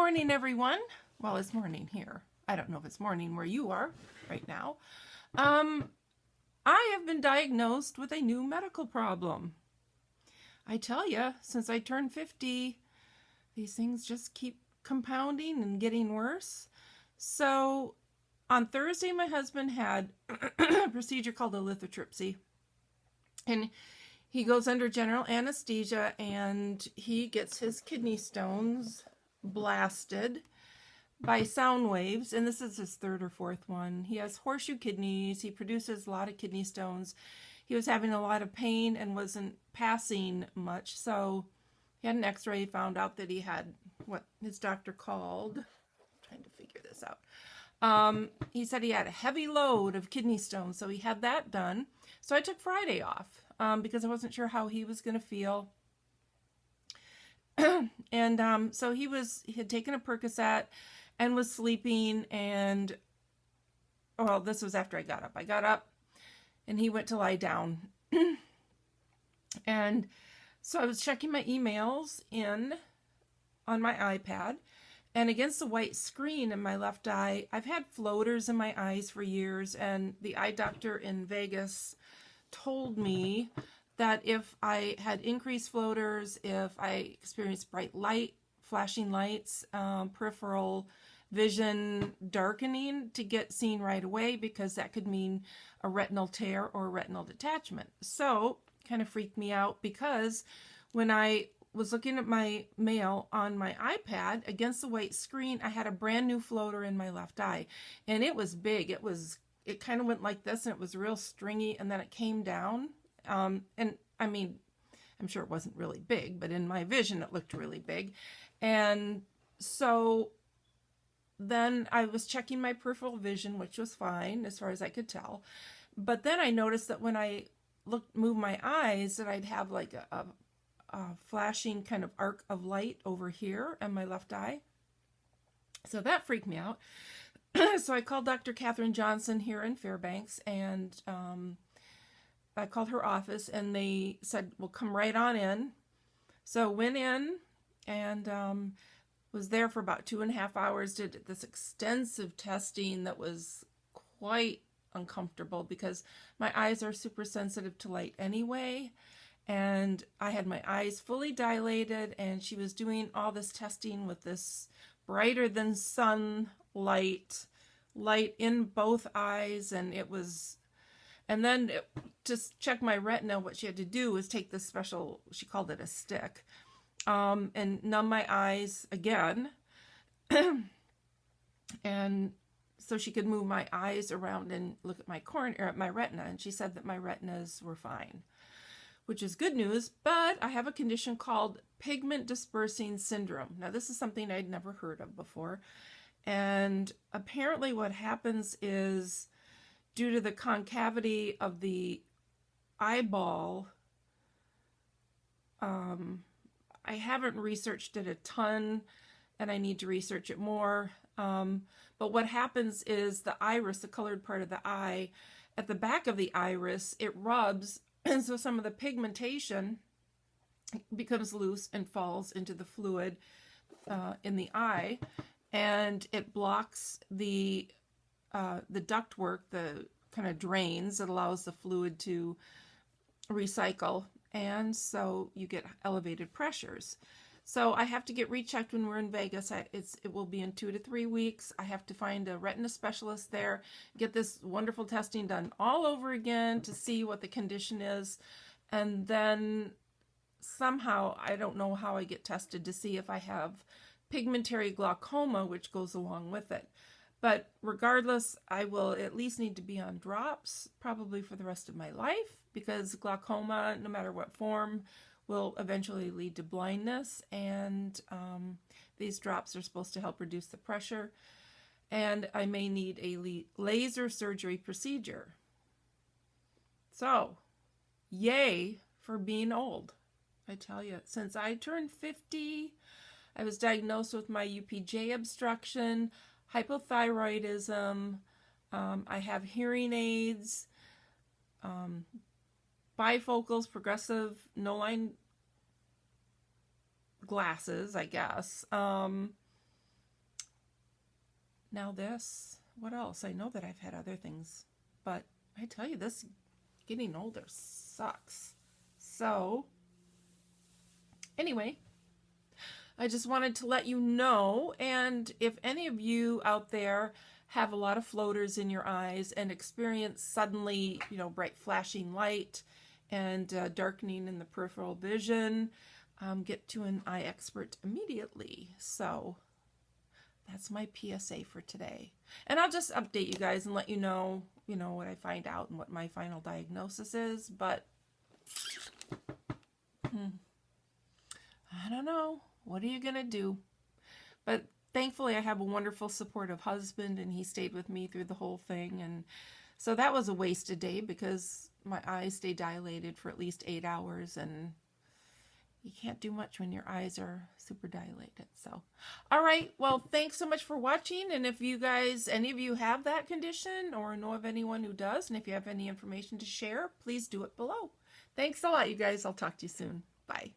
morning, everyone. Well, it's morning here. I don't know if it's morning where you are right now. I have been diagnosed with a new medical problem. I tell you, since I turned 50, these things just keep compounding and getting worse. So on Thursday, my husband had a procedure called a lithotripsy. And he goes under general anesthesia and he gets his kidney stones blasted by sound waves. And this is his third or fourth one. He has horseshoe kidneys. He produces a lot of kidney stones. He was having a lot of pain and wasn't passing much. So he had an x-ray, found out that he had what his doctor called, I'm trying to figure this out. He said he had a heavy load of kidney stones. So he had that done. So I took Friday off because I wasn't sure how he was going to feel. And so he had taken a Percocet and was sleeping, and well, this was after I got up. I got up and he went to lie down. And so I was checking my emails on my iPad, and against the white screen in my left eye, I've had floaters in my eyes for years, and the eye doctor in Vegas told me that if I had increased floaters, if I experienced bright light, flashing lights, peripheral vision darkening, to get seen right away, because that could mean a retinal tear or retinal detachment. So kind of freaked me out, because when I was looking at my mail on my iPad against the white screen, I had a brand new floater in my left eye, and it was big. It kind of went like this, and it was real stringy, and then it came down. And I mean, I'm sure it wasn't really big, but in my vision, it looked really big. And so then I was checking my peripheral vision, which was fine as far as I could tell. But then I noticed that when I moved my eyes, that I'd have like a flashing kind of arc of light over here in my left eye. So that freaked me out. So I called Dr. Catherine Johnson here in Fairbanks, and I called her office, and they said, well, come right on in. So went in and was there for about 2.5 hours, did this extensive testing that was quite uncomfortable because my eyes are super sensitive to light anyway. And I had my eyes fully dilated, and she was doing all this testing with this brighter than sun light in both eyes. And then to check my retina, what she had to do was take this special, she called it a stick, and numb my eyes again. And so she could move my eyes around and look at my my retina. And she said that my retinas were fine, which is good news. But I have a condition called Pigment Dispersion syndrome. Now, this is something I'd never heard of before. And apparently what happens is, due to the concavity of the eyeball, I haven't researched it a ton, and I need to research it more. But what happens is the iris, the colored part of the eye, at the back of the iris, it rubs, and so some of the pigmentation becomes loose and falls into the fluid in the eye, and it blocks the ductwork, the kind of drains that allows the fluid to recycle, and so you get elevated pressures. So I have to get rechecked when we're in Vegas. It will be in 2 to 3 weeks. I have to find a retina specialist there, get this wonderful testing done all over again to see what the condition is, and then somehow, I don't know how I get tested to see if I have pigmentary glaucoma, which goes along with it. But regardless, I will at least need to be on drops probably for the rest of my life, because glaucoma, no matter what form, will eventually lead to blindness. And these drops are supposed to help reduce the pressure. And I may need a laser surgery procedure. So, yay for being old. I tell you, since I turned 50, I was diagnosed with my UPJ obstruction, hypothyroidism, I have hearing aids, bifocals, progressive no-line glasses, I guess, Now this, what else? I know that I've had other things, but I tell you, this getting older sucks. So, anyway, I just wanted to let you know, and if any of you out there have a lot of floaters in your eyes and experience suddenly, bright flashing light and darkening in the peripheral vision, get to an eye expert immediately. So that's my PSA for today. And I'll just update you guys and let you know, what I find out and what my final diagnosis is. But I don't know. What are you going to do? But thankfully, I have a wonderful, supportive husband, and he stayed with me through the whole thing. And so that was a wasted day because my eyes stay dilated for at least 8 hours, and you can't do much when your eyes are super dilated. So, all right. Well, thanks so much for watching. And if you guys, any of you have that condition or know of anyone who does, and if you have any information to share, please do it below. Thanks a lot, you guys. I'll talk to you soon. Bye.